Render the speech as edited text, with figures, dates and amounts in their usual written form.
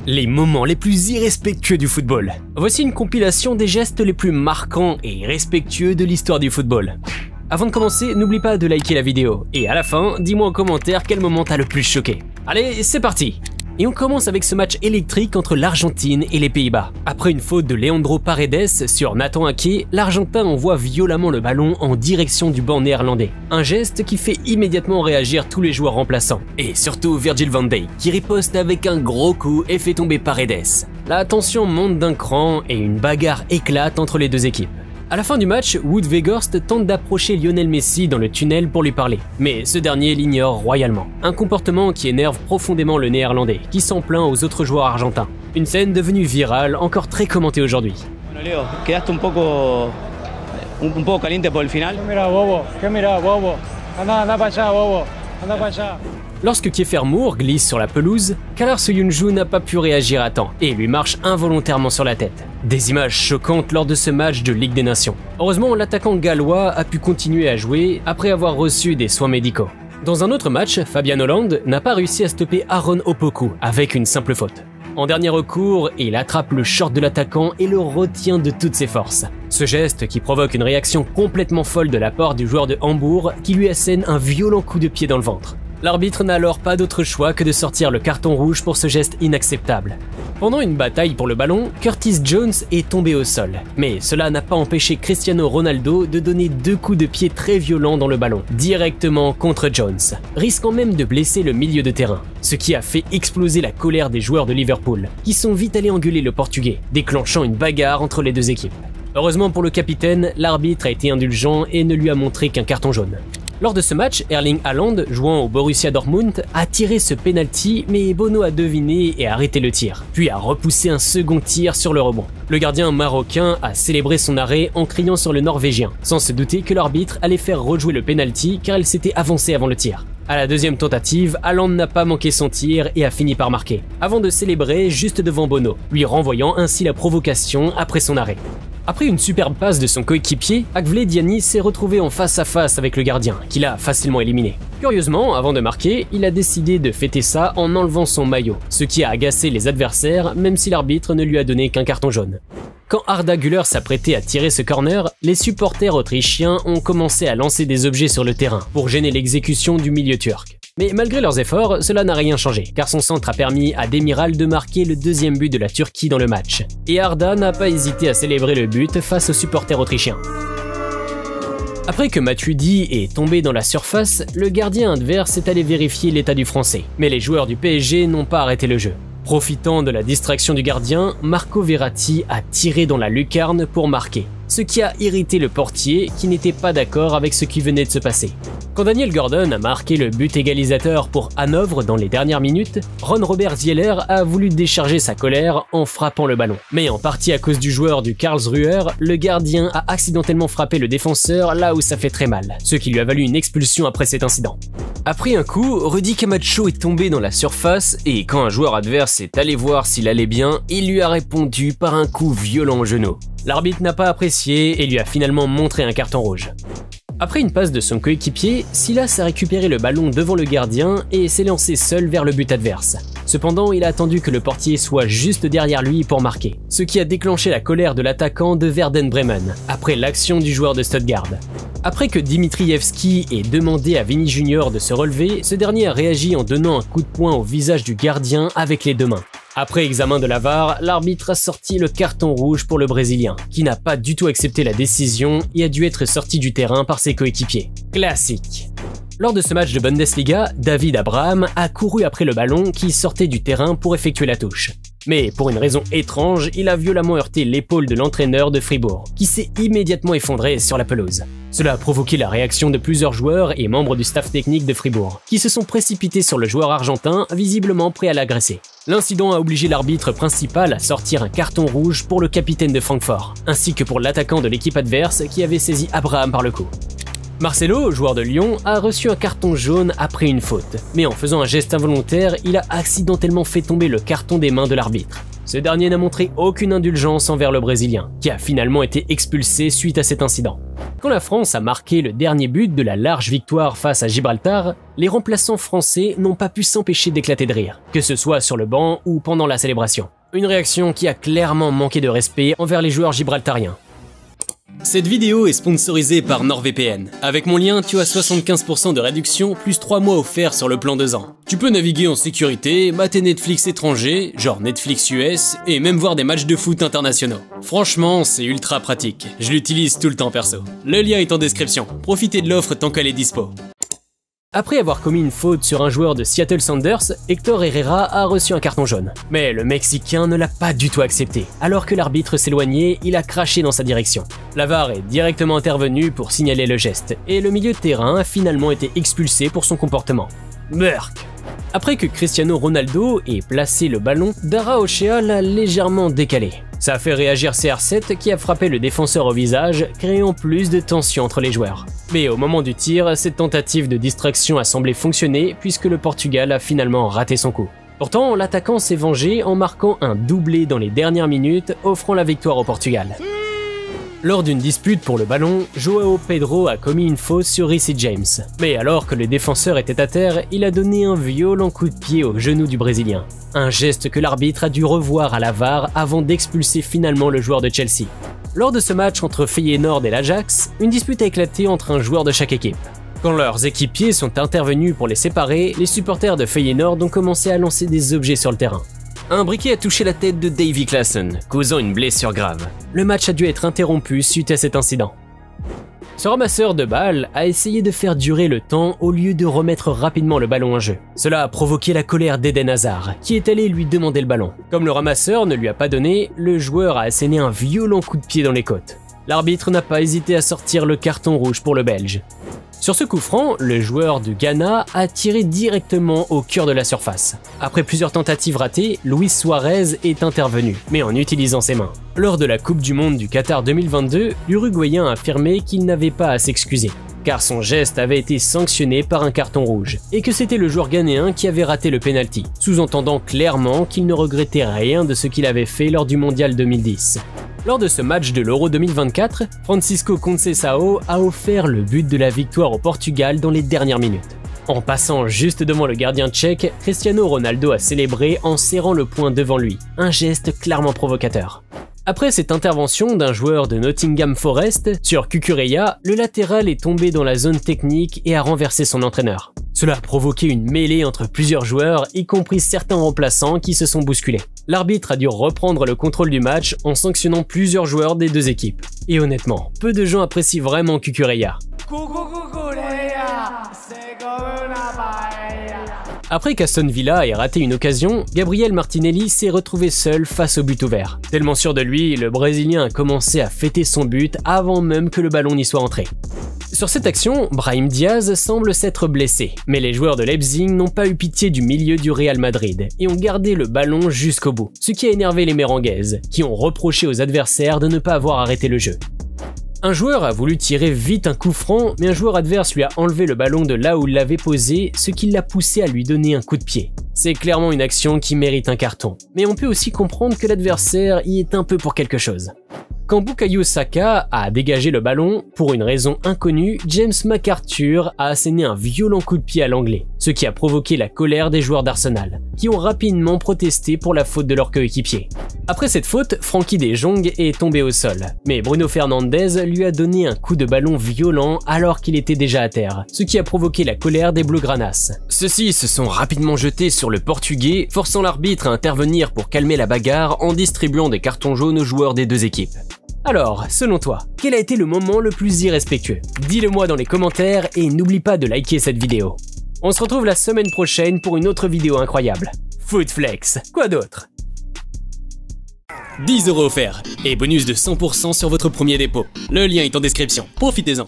Les moments les plus irrespectueux du football. Voici une compilation des gestes les plus marquants et irrespectueux de l'histoire du football. Avant de commencer, n'oublie pas de liker la vidéo. Et à la fin, dis-moi en commentaire quel moment t'as le plus choqué. Allez, c'est parti! Et on commence avec ce match électrique entre l'Argentine et les Pays-Bas. Après une faute de Leandro Paredes sur Nathan Ake, l'Argentin envoie violemment le ballon en direction du banc néerlandais. Un geste qui fait immédiatement réagir tous les joueurs remplaçants. Et surtout Virgil van Dijk, qui riposte avec un gros coup et fait tomber Paredes. La tension monte d'un cran et une bagarre éclate entre les deux équipes. À la fin du match, Wout Weghorst tente d'approcher Lionel Messi dans le tunnel pour lui parler, mais ce dernier l'ignore royalement. Un comportement qui énerve profondément le néerlandais, qui s'en plaint aux autres joueurs argentins. Une scène devenue virale, encore très commentée aujourd'hui. Bueno, Leo, quedaste un poco caliente por el final. ¿Qué mira, bobo? Anda para allá, bobo. Anda para allá. Lorsque Kiefer Moore glisse sur la pelouse, Khallar Soyuncu n'a pas pu réagir à temps et lui marche involontairement sur la tête. Des images choquantes lors de ce match de Ligue des Nations. Heureusement, l'attaquant gallois a pu continuer à jouer après avoir reçu des soins médicaux. Dans un autre match, Fabian Holland n'a pas réussi à stopper Aaron Opoku avec une simple faute. En dernier recours, il attrape le short de l'attaquant et le retient de toutes ses forces. Ce geste qui provoque une réaction complètement folle de la part du joueur de Hambourg qui lui assène un violent coup de pied dans le ventre. L'arbitre n'a alors pas d'autre choix que de sortir le carton rouge pour ce geste inacceptable. Pendant une bataille pour le ballon, Curtis Jones est tombé au sol, mais cela n'a pas empêché Cristiano Ronaldo de donner 2 coups de pied très violents dans le ballon, directement contre Jones, risquant même de blesser le milieu de terrain, ce qui a fait exploser la colère des joueurs de Liverpool, qui sont vite allés engueuler le Portugais, déclenchant une bagarre entre les deux équipes. Heureusement pour le capitaine, l'arbitre a été indulgent et ne lui a montré qu'un carton jaune. Lors de ce match, Erling Haaland, jouant au Borussia Dortmund, a tiré ce penalty, mais Bono a deviné et a arrêté le tir, puis a repoussé un second tir sur le rebond. Le gardien marocain a célébré son arrêt en criant sur le Norvégien, sans se douter que l'arbitre allait faire rejouer le penalty car il s'était avancé avant le tir. À la deuxième tentative, Haaland n'a pas manqué son tir et a fini par marquer, avant de célébrer juste devant Bono, lui renvoyant ainsi la provocation après son arrêt. Après une superbe passe de son coéquipier, Akvile Diani s'est retrouvé en face à face avec le gardien, qu'il a facilement éliminé. Curieusement, avant de marquer, il a décidé de fêter ça en enlevant son maillot, ce qui a agacé les adversaires même si l'arbitre ne lui a donné qu'un carton jaune. Quand Arda Güler s'apprêtait à tirer ce corner, les supporters autrichiens ont commencé à lancer des objets sur le terrain pour gêner l'exécution du milieu turc. Mais malgré leurs efforts, cela n'a rien changé, car son centre a permis à Demiral de marquer le deuxième but de la Turquie dans le match. Et Arda n'a pas hésité à célébrer le but face aux supporters autrichiens. Après que Matuidi est tombé dans la surface, le gardien adverse est allé vérifier l'état du français. Mais les joueurs du PSG n'ont pas arrêté le jeu. Profitant de la distraction du gardien, Marco Verratti a tiré dans la lucarne pour marquer, ce qui a irrité le portier qui n'était pas d'accord avec ce qui venait de se passer. Quand Daniel Gordon a marqué le but égalisateur pour Hanovre dans les dernières minutes, Ron Robert Zieler a voulu décharger sa colère en frappant le ballon. Mais en partie à cause du joueur du Karlsruher, le gardien a accidentellement frappé le défenseur là où ça fait très mal, ce qui lui a valu une expulsion après cet incident. Après un coup, Rudy Camacho est tombé dans la surface et quand un joueur adverse est allé voir s'il allait bien, il lui a répondu par un coup violent au genou. L'arbitre n'a pas apprécié et lui a finalement montré un carton rouge. Après une passe de son coéquipier, Silas a récupéré le ballon devant le gardien et s'est lancé seul vers le but adverse. Cependant, il a attendu que le portier soit juste derrière lui pour marquer, ce qui a déclenché la colère de l'attaquant de Werder Bremen, après l'action du joueur de Stuttgart. Après que Dimitrievski ait demandé à Vini Junior de se relever, ce dernier a réagi en donnant un coup de poing au visage du gardien avec les deux mains. Après examen de la VAR, l'arbitre a sorti le carton rouge pour le Brésilien, qui n'a pas du tout accepté la décision et a dû être sorti du terrain par ses coéquipiers. Classique. Lors de ce match de Bundesliga, David Abraham a couru après le ballon qui sortait du terrain pour effectuer la touche. Mais pour une raison étrange, il a violemment heurté l'épaule de l'entraîneur de Fribourg, qui s'est immédiatement effondré sur la pelouse. Cela a provoqué la réaction de plusieurs joueurs et membres du staff technique de Fribourg, qui se sont précipités sur le joueur argentin, visiblement prêt à l'agresser. L'incident a obligé l'arbitre principal à sortir un carton rouge pour le capitaine de Francfort, ainsi que pour l'attaquant de l'équipe adverse qui avait saisi Abraham par le cou. Marcelo, joueur de Lyon, a reçu un carton jaune après une faute, mais en faisant un geste involontaire, il a accidentellement fait tomber le carton des mains de l'arbitre. Ce dernier n'a montré aucune indulgence envers le Brésilien, qui a finalement été expulsé suite à cet incident. Quand la France a marqué le dernier but de la large victoire face à Gibraltar, les remplaçants français n'ont pas pu s'empêcher d'éclater de rire, que ce soit sur le banc ou pendant la célébration. Une réaction qui a clairement manqué de respect envers les joueurs gibraltariens. Cette vidéo est sponsorisée par NordVPN. Avec mon lien, tu as 75% de réduction plus 3 mois offerts sur le plan 2 ans. Tu peux naviguer en sécurité, mater Netflix étranger, genre Netflix US, et même voir des matchs de foot internationaux. Franchement, c'est ultra pratique. Je l'utilise tout le temps perso. Le lien est en description. Profitez de l'offre tant qu'elle est dispo. Après avoir commis une faute sur un joueur de Seattle Sounders, Héctor Herrera a reçu un carton jaune. Mais le Mexicain ne l'a pas du tout accepté. Alors que l'arbitre s'éloignait, il a craché dans sa direction. La VAR est directement intervenue pour signaler le geste, et le milieu de terrain a finalement été expulsé pour son comportement. Merc. Après que Cristiano Ronaldo ait placé le ballon, Dara Ochea l'a légèrement décalé. Ça a fait réagir CR7 qui a frappé le défenseur au visage, créant plus de tension entre les joueurs. Mais au moment du tir, cette tentative de distraction a semblé fonctionner puisque le Portugal a finalement raté son coup. Pourtant, l'attaquant s'est vengé en marquant un doublé dans les dernières minutes, offrant la victoire au Portugal. Lors d'une dispute pour le ballon, Joao Pedro a commis une faute sur Reece James. Mais alors que le défenseur était à terre, il a donné un violent coup de pied au genou du Brésilien. Un geste que l'arbitre a dû revoir à la VAR avant d'expulser finalement le joueur de Chelsea. Lors de ce match entre Feyenoord et l'Ajax, une dispute a éclaté entre un joueur de chaque équipe. Quand leurs équipiers sont intervenus pour les séparer, les supporters de Feyenoord ont commencé à lancer des objets sur le terrain. Un briquet a touché la tête de Davy Klaassen, causant une blessure grave. Le match a dû être interrompu suite à cet incident. Ce ramasseur de balles a essayé de faire durer le temps au lieu de remettre rapidement le ballon en jeu. Cela a provoqué la colère d'Eden Hazard, qui est allé lui demander le ballon. Comme le ramasseur ne lui a pas donné, le joueur a asséné un violent coup de pied dans les côtes. L'arbitre n'a pas hésité à sortir le carton rouge pour le Belge. Sur ce coup franc, le joueur du Ghana a tiré directement au cœur de la surface. Après plusieurs tentatives ratées, Luis Suarez est intervenu, mais en utilisant ses mains. Lors de la Coupe du Monde du Qatar 2022, l'Uruguayen a affirmé qu'il n'avait pas à s'excuser, car son geste avait été sanctionné par un carton rouge, et que c'était le joueur ghanéen qui avait raté le penalty, sous-entendant clairement qu'il ne regrettait rien de ce qu'il avait fait lors du Mondial 2010. Lors de ce match de l'Euro 2024, Francisco Conceição a offert le but de la victoire au Portugal dans les dernières minutes. En passant juste devant le gardien tchèque, Cristiano Ronaldo a célébré en serrant le poing devant lui, un geste clairement provocateur. Après cette intervention d'un joueur de Nottingham Forest sur Cucurella, le latéral est tombé dans la zone technique et a renversé son entraîneur. Cela a provoqué une mêlée entre plusieurs joueurs, y compris certains remplaçants qui se sont bousculés. L'arbitre a dû reprendre le contrôle du match en sanctionnant plusieurs joueurs des deux équipes. Et honnêtement, peu de gens apprécient vraiment Cucurella. Après qu'Aston Villa ait raté une occasion, Gabriel Martinelli s'est retrouvé seul face au but ouvert. Tellement sûr de lui, le Brésilien a commencé à fêter son but avant même que le ballon n'y soit entré. Sur cette action, Brahim Diaz semble s'être blessé, mais les joueurs de Leipzig n'ont pas eu pitié du milieu du Real Madrid et ont gardé le ballon jusqu'au bout, ce qui a énervé les Merengues, qui ont reproché aux adversaires de ne pas avoir arrêté le jeu. Un joueur a voulu tirer vite un coup franc, mais un joueur adverse lui a enlevé le ballon de là où il l'avait posé, ce qui l'a poussé à lui donner un coup de pied. C'est clairement une action qui mérite un carton, mais on peut aussi comprendre que l'adversaire y est un peu pour quelque chose. Quand Bukayo Saka a dégagé le ballon, pour une raison inconnue, James McArthur a asséné un violent coup de pied à l'anglais, ce qui a provoqué la colère des joueurs d'Arsenal, qui ont rapidement protesté pour la faute de leur coéquipier. Après cette faute, Frankie de Jong est tombé au sol, mais Bruno Fernandes lui a donné un coup de ballon violent alors qu'il était déjà à terre, ce qui a provoqué la colère des Blaugranas. Ceux-ci se sont rapidement jetés sur le Portugais, forçant l'arbitre à intervenir pour calmer la bagarre en distribuant des cartons jaunes aux joueurs des deux équipes. Alors, selon toi, quel a été le moment le plus irrespectueux? Dis-le moi dans les commentaires et n'oublie pas de liker cette vidéo. On se retrouve la semaine prochaine pour une autre vidéo incroyable. Footflex, quoi d'autre? 10 € offerts et bonus de 100% sur votre premier dépôt. Le lien est en description, profitez-en.